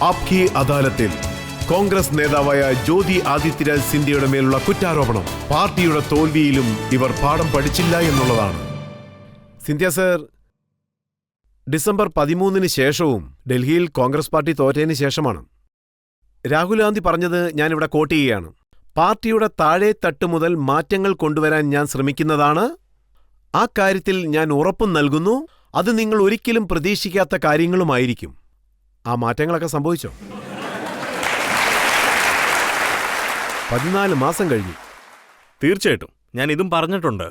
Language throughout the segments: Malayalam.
ആപ്കി അദാലത്തിൽ കോൺഗ്രസ് നേതാവായ ജ്യോതി ആദിത്യരാജ് സിന്ധ്യയുടെ മേലുള്ള കുറ്റാരോപണം പാർട്ടിയുടെ തോൽവിയിലും ഇവർ പാഠം പഠിച്ചില്ല എന്നുള്ളതാണ്. സിന്ധ്യ സർ, ഡിസംബർ 13 ശേഷവും ഡൽഹിയിൽ കോൺഗ്രസ് പാർട്ടി തോറ്റതിന് ശേഷമാണ് രാഹുൽ ഗാന്ധി പറഞ്ഞത് ഞാനിവിടെ കോട്ട് ചെയ്യുകയാണ്. പാർട്ടിയുടെ താഴെ തട്ട് മുതൽ മാറ്റങ്ങൾ കൊണ്ടുവരാൻ ഞാൻ ശ്രമിക്കുന്നതാണ്. ആ കാര്യത്തിൽ ഞാൻ ഉറപ്പും നൽകുന്നു. അത് നിങ്ങൾ ഒരിക്കലും പ്രതീക്ഷിക്കാത്ത കാര്യങ്ങളുമായിരിക്കും. ആ മാറ്റങ്ങളൊക്കെ സംഭവിച്ചോ? 14 മാസം കഴിഞ്ഞു. തീർച്ചയായിട്ടും ഞാൻ ഇതും പറഞ്ഞിട്ടുണ്ട്.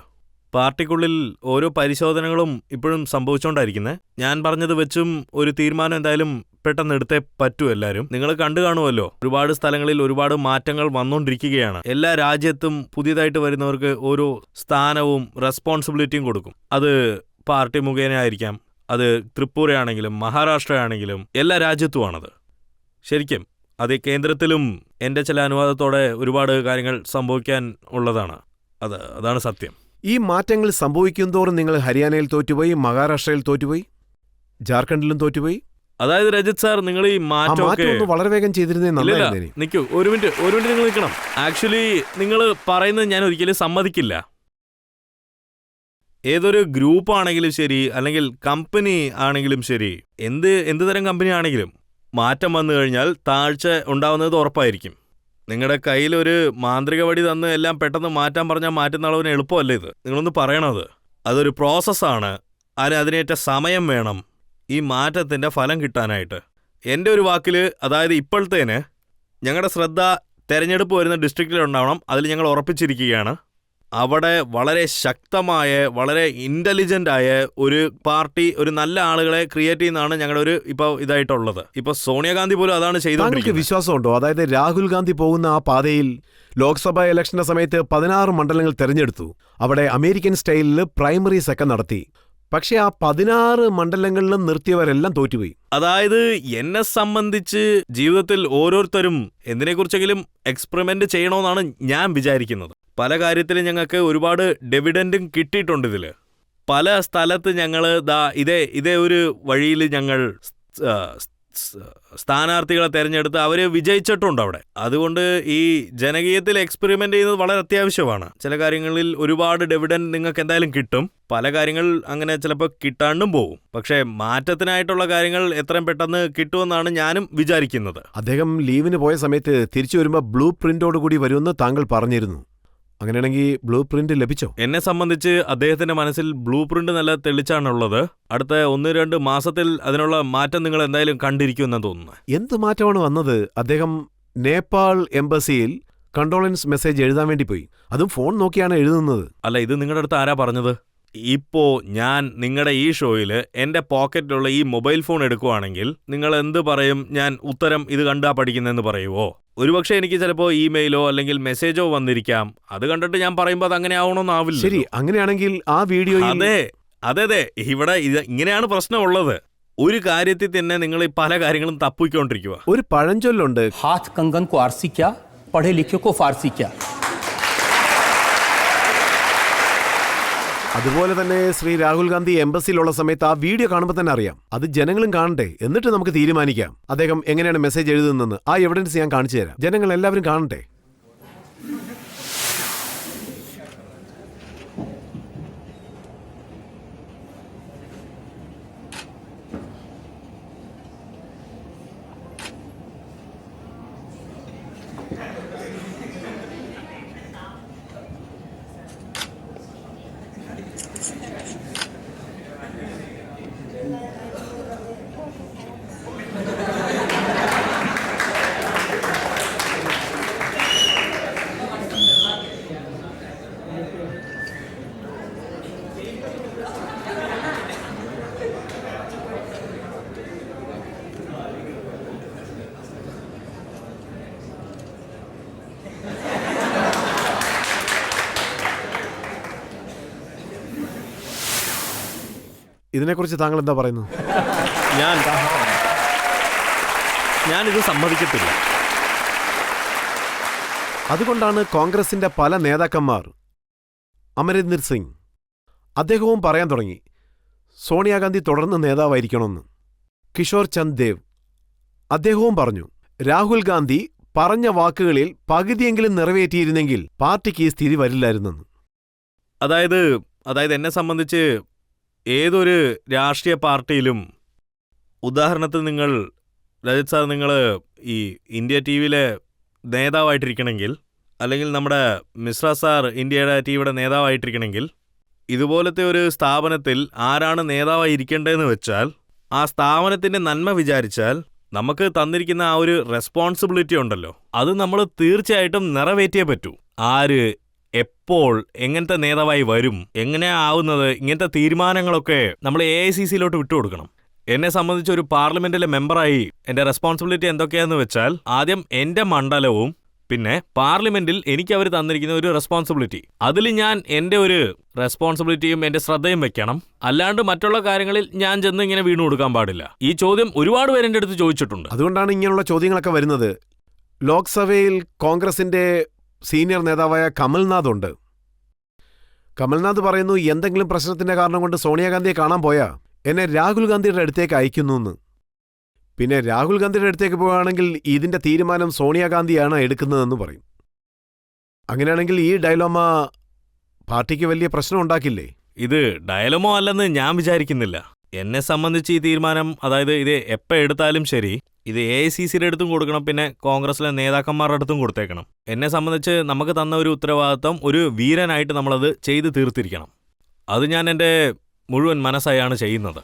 പാർട്ടിക്കുള്ളിൽ ഓരോ പരിശോധനകളും ഇപ്പോഴും സംഭവിച്ചുകൊണ്ടായിരിക്കുന്നത്. ഞാൻ പറഞ്ഞത് വെച്ചും ഒരു തീരുമാനം എന്തായാലും പെട്ടെന്ന് എടുത്തേ പറ്റൂ. എല്ലാവരും നിങ്ങൾ കണ്ടു കാണുമല്ലോ, ഒരുപാട് സ്ഥലങ്ങളിൽ ഒരുപാട് മാറ്റങ്ങൾ വന്നുകൊണ്ടിരിക്കുകയാണ്. എല്ലാ രാജ്യത്തും പുതിയതായിട്ട് വരുന്നവർക്ക് ഓരോ സ്ഥാനവും റെസ്പോൺസിബിലിറ്റിയും കൊടുക്കും. അത് പാർട്ടി മുഖേന ആയിരിക്കാം, അത് ത്രിപുരയാണെങ്കിലും മഹാരാഷ്ട്രയാണെങ്കിലും എല്ലാ രാജ്യത്തുമാണത്. ശരിക്കും അത് കേന്ദ്രത്തിലും എൻ്റെ ചില അനുവാദത്തോടെ ഒരുപാട് കാര്യങ്ങൾ സംഭവിക്കാൻ ഉള്ളതാണ്. അതാണ് സത്യം. ഈ മാറ്റങ്ങൾ സംഭവിക്കുന്തോറും നിങ്ങൾ ഹരിയാനയിൽ തോറ്റുപോയി, മഹാരാഷ്ട്രയിൽ തോറ്റുപോയി, ജാർഖണ്ഡിലും തോറ്റുപോയി. അതായത് രജിത് സാർ, നിങ്ങൾ ഈ മാറ്റം വളരെ വേഗം ചെയ്തിരുന്നേ നന്നായിരുന്നു. നിൽക്കൂ, ഒരു മിനിറ്റ് നിങ്ങൾ നിൽക്കണം. ആക്ച്വലി നിങ്ങൾ പറയുന്നത് ഞാൻ ഒരിക്കലും സമ്മതിക്കില്ല. ഏതൊരു ഗ്രൂപ്പ് ആണെങ്കിലും ശരി, അല്ലെങ്കിൽ കമ്പനി ആണെങ്കിലും ശരി, എന്ത് തരം കമ്പനി ആണെങ്കിലും മാറ്റം വന്നു കഴിഞ്ഞാൽ താഴ്ച ഉണ്ടാവുന്നത് ഉറപ്പായിരിക്കും. നിങ്ങളുടെ കയ്യിലൊരു മാന്ത്രിക വടി തന്ന് എല്ലാം പെട്ടെന്ന് മാറ്റാൻ പറഞ്ഞാൽ മാറ്റുന്ന അളവിന് എളുപ്പമല്ല ഇത്. നിങ്ങളൊന്ന് പറയണത് അതൊരു പ്രോസസ്സാണ്. അതിനേറ്റ സമയം വേണം ഈ മാറ്റത്തിൻ്റെ ഫലം കിട്ടാനായിട്ട്. എൻ്റെ ഒരു വാക്കിൽ, അതായത് ഇപ്പോഴത്തേന് ഞങ്ങളുടെ ശ്രദ്ധ തെരഞ്ഞെടുപ്പ് വരുന്ന ഡിസ്ട്രിക്റ്റിലുണ്ടാവണം. അതിൽ ഞങ്ങൾ ഉറപ്പിച്ചിരിക്കുകയാണ്. അവിടെ വളരെ ശക്തമായ, വളരെ ഇന്റലിജന്റ് ആയ ഒരു പാർട്ടി, ഒരു നല്ല ആളുകളെ ക്രിയേറ്റ് ചെയ്യുന്നതാണ് ഞങ്ങളുടെ ഇപ്പോൾ ഇതായിട്ടുള്ളത്. ഇപ്പൊ സോണിയാഗാന്ധി പോലും അതാണ് ചെയ്തുകൊണ്ടിരിക്കുന്നത്. വിശ്വാസമുണ്ടോ? അതായത് രാഹുൽ ഗാന്ധി പോകുന്ന ആ പാതയിൽ ലോക്സഭാ ഇലക്ഷന്റെ സമയത്ത് 16 മണ്ഡലങ്ങൾ തെരഞ്ഞെടുത്തു. അവിടെ അമേരിക്കൻ സ്റ്റൈലിൽ പ്രൈമറീസ് ഒക്കെ നടത്തി. പക്ഷെ ആ 16 മണ്ഡലങ്ങളിലും നിർത്തിയവരെല്ലാം തോറ്റുപോയി. അതായത് എന്നെ സംബന്ധിച്ച് ജീവിതത്തിൽ ഓരോരുത്തരും എന്തിനെക്കുറിച്ചെങ്കിലും എക്സ്പെരിമെന്റ് ചെയ്യണമെന്നാണ് ഞാൻ വിചാരിക്കുന്നത്. പല കാര്യത്തിലും ഞങ്ങൾക്ക് ഒരുപാട് ഡിവിഡൻഡും കിട്ടിയിട്ടുണ്ട്. ഇതിൽ പല സ്ഥലത്ത് ഞങ്ങൾ ഇതേ ഒരു വഴിയിൽ ഞങ്ങൾ സ്ഥാനാർത്ഥികളെ തിരഞ്ഞെടുത്ത് അവർ വിജയിച്ചിട്ടുണ്ട് അവിടെ. അതുകൊണ്ട് ഈ ജനകീയത്തിൽ എക്സ്പെരിമെന്റ് ചെയ്യുന്നത് വളരെ അത്യാവശ്യമാണ്. ചില കാര്യങ്ങളിൽ ഒരുപാട് ഡിവിഡൻഡ് നിങ്ങൾക്ക് എന്തായാലും കിട്ടും. പല കാര്യങ്ങൾ അങ്ങനെ ചിലപ്പോൾ കിട്ടാണ്ടും പോകും. പക്ഷേ മാറ്റത്തിനായിട്ടുള്ള കാര്യങ്ങൾ എത്രയും പെട്ടെന്ന് കിട്ടുമെന്നാണ് ഞാനും വിചാരിക്കുന്നത്. അദ്ദേഹം ലീവിന് പോയ സമയത്ത് തിരിച്ചു വരുമ്പോൾ ബ്ലൂ പ്രിന്റോട് കൂടി വരുമെന്ന് താങ്കൾ പറഞ്ഞിരുന്നു. അങ്ങനെയാണെങ്കിൽ ബ്ലൂ പ്രിന്റ് ലഭിച്ചോ? എന്നെ സംബന്ധിച്ച് അദ്ദേഹത്തിന്റെ മനസ്സിൽ ബ്ലൂ പ്രിന്റ് നല്ല തെളിച്ചാണുള്ളത്. അടുത്ത 1-2 മാസത്തിൽ അതിനുള്ള മാറ്റം നിങ്ങൾ എന്തായാലും കണ്ടിരിക്കുമെന്ന് തോന്നുന്നു. എന്ത് മാറ്റമാണ് വന്നത്? അദ്ദേഹം നേപ്പാൾ എംബസിയിൽ കണ്ടോളൻസ് മെസ്സേജ് എഴുതാൻ വേണ്ടി പോയി. അതും ഫോൺ നോക്കിയാണ് എഴുതുന്നത്. അല്ല, ഇത് നിങ്ങളുടെ അടുത്ത് ആരാ പറഞ്ഞത്? ഇപ്പോൾ ഞാൻ നിങ്ങളുടെ ഈ ഷോയിൽ എൻ്റെ പോക്കറ്റിലുള്ള ഈ മൊബൈൽ ഫോൺ എടുക്കുവാണെങ്കിൽ നിങ്ങൾ എന്ത് പറയും? ഞാൻ ഉത്തരം ഇത് കണ്ടാ പഠിക്കുന്നതെന്ന് പറയുമോ? ഒരുപക്ഷെ എനിക്ക് ചിലപ്പോൾ ഇമെയിലോ അല്ലെങ്കിൽ മെസ്സേജോ വന്നിരിക്കാം. അത് കണ്ടിട്ട് ഞാൻ പറയുമ്പോൾ അത് അങ്ങനെ ആവണമെന്നാവില്ല. ശരി, അങ്ങനെയാണെങ്കിൽ ആ വീഡിയോ അതെ ഇവിടെ ഇങ്ങനെയാണ് പ്രശ്നമുള്ളത്. ഒരു കാര്യത്തിൽ തന്നെ നിങ്ങൾ പല കാര്യങ്ങളും തപ്പിക്കൊണ്ടിരിക്കുക. ഒരു പഴഞ്ചൊല്ലുണ്ട്, ഹാത്ത് കങ്കൻ കോ ആർസി ക്യാ, പഠേ ലിഖേ കോ ഫാർസി ക്യാ. അതുപോലെ തന്നെ ശ്രീ രാഹുൽ ഗാന്ധി എംബസിയിലുള്ള സമയത്ത് ആ വീഡിയോ കാണുമ്പോൾ തന്നെ അറിയാം. അത് ജനങ്ങളും കാണട്ടെ, എന്നിട്ട് നമുക്ക് തീരുമാനിക്കാം അദ്ദേഹം എങ്ങനെയാണ് മെസ്സേജ് എഴുതുന്നതെന്ന്. ആ എവിഡൻസ് ഞാൻ കാണിച്ചു തരാം. ജനങ്ങൾ എല്ലാവരും കാണട്ടെ. ഇതിനെക്കുറിച്ച് താങ്കൾ എന്താ പറയുന്നത്? ഞാനിത് സമ്മതിക്കത്തില്ല. അതുകൊണ്ടാണ് കോൺഗ്രസിന്റെ പല നേതാക്കന്മാർ, അമരീന്ദർ സിംഗ് അദ്ദേഹവും പറയാൻ തുടങ്ങി സോണിയാഗാന്ധി തുടർന്ന് നേതാവായിരിക്കണമെന്ന്. കിഷോർ ചന്ദ് ദേവ് അദ്ദേഹവും പറഞ്ഞു, രാഹുൽ ഗാന്ധി പറഞ്ഞ വാക്കുകളിൽ പകുതിയെങ്കിലും നിറവേറ്റിയിരുന്നെങ്കിൽ പാർട്ടിക്ക് ഈ സ്ഥിതി വരില്ലായിരുന്നെന്ന്. അതായത് എന്നെ സംബന്ധിച്ച് ഏതൊരു രാഷ്ട്രീയ പാർട്ടിയിലും, ഉദാഹരണത്തിന് രജത് സാർ, നിങ്ങൾ ഈ ഇന്ത്യ ടി വിയിലെ നേതാവായിട്ടിരിക്കണമെങ്കിൽ, അല്ലെങ്കിൽ നമ്മുടെ മിശ്ര സാർ ഇന്ത്യയുടെ ടി വിയുടെ നേതാവായിട്ടിരിക്കണമെങ്കിൽ, ഇതുപോലത്തെ ഒരു സ്ഥാപനത്തിൽ ആരാണ് നേതാവായി ഇരിക്കേണ്ടതെന്ന് വെച്ചാൽ ആ സ്ഥാപനത്തിൻ്റെ നന്മ വിചാരിച്ചാൽ നമുക്ക് തന്നിരിക്കുന്ന ആ ഒരു റെസ്പോൺസിബിലിറ്റി ഉണ്ടല്ലോ, അത് നമ്മൾ തീർച്ചയായിട്ടും നിറവേറ്റിയേ പറ്റൂ. ആര് എപ്പോൾ എങ്ങനത്തെ നേതാവായി വരും, എങ്ങനെയാ ആവുന്നത്, ഇങ്ങനത്തെ തീരുമാനങ്ങളൊക്കെ നമ്മൾ AICC-യിലോട്ട് വിട്ടുകൊടുക്കണം. എന്നെ സംബന്ധിച്ച് ഒരു പാർലമെന്റിലെ മെമ്പറായി എൻ്റെ റെസ്പോൺസിബിലിറ്റി എന്തൊക്കെയാന്ന് വെച്ചാൽ, ആദ്യം എൻ്റെ മണ്ഡലവും പിന്നെ പാർലമെന്റിൽ എനിക്ക് അവർ തന്നിരിക്കുന്ന ഒരു റെസ്പോൺസിബിലിറ്റി, അതിൽ ഞാൻ എൻ്റെ ഒരു റെസ്പോൺസിബിലിറ്റിയും എൻ്റെ ശ്രദ്ധയും വെക്കണം. അല്ലാണ്ട് മറ്റുള്ള കാര്യങ്ങളിൽ ഞാൻ ചെന്ന് ഇങ്ങനെ വീണു കൊടുക്കാൻ പാടില്ല. ഈ ചോദ്യം ഒരുപാട് പേര് എൻ്റെ അടുത്ത് ചോദിച്ചിട്ടുണ്ട്. അതുകൊണ്ടാണ് ഇങ്ങനെയുള്ള ചോദ്യങ്ങളൊക്കെ വരുന്നത്. ലോക്സഭയിൽ കോൺഗ്രസിന്റെ സീനിയർ നേതാവായ കമൽനാഥ് ഉണ്ട്. കമൽനാഥ് പറയുന്നു, എന്തെങ്കിലും പ്രശ്നത്തിന്റെ കാരണം കൊണ്ട് സോണിയാഗാന്ധിയെ കാണാൻ പോയാ എന്നെ രാഹുൽ ഗാന്ധിയുടെ അടുത്തേക്ക് അയക്കുന്നു എന്ന്. പിന്നെ രാഹുൽ ഗാന്ധിയുടെ അടുത്തേക്ക് പോവുകയാണെങ്കിൽ ഇതിന്റെ തീരുമാനം സോണിയാഗാന്ധിയാണ് എടുക്കുന്നതെന്ന് പറയും. അങ്ങനെയാണെങ്കിൽ ഈ ഡയലോമ പാർട്ടിക്ക് വലിയ പ്രശ്നം ഉണ്ടാക്കില്ലേ? ഇത് ഡയലമോ അല്ലെന്ന് ഞാൻ വിചാരിക്കുന്നില്ല. എന്നെ സംബന്ധിച്ച് ഈ തീരുമാനം, അതായത് ഇത് എപ്പോൾ എടുത്താലും ശരി, ഇത് AICC-യുടെ അടുത്തും കൊടുക്കണം, പിന്നെ കോൺഗ്രസിലെ നേതാക്കന്മാരുടെ അടുത്തും കൊടുത്തേക്കണം. എന്നെ സംബന്ധിച്ച് നമുക്ക് തന്ന ഒരു ഉത്തരവാദിത്വം ഒരു വീരനായിട്ട് നമ്മളത് ചെയ്ത് തീർത്തിരിക്കണം. അത് ഞാൻ എൻ്റെ മുഴുവൻ മനസ്സായാണ് ചെയ്യുന്നത്.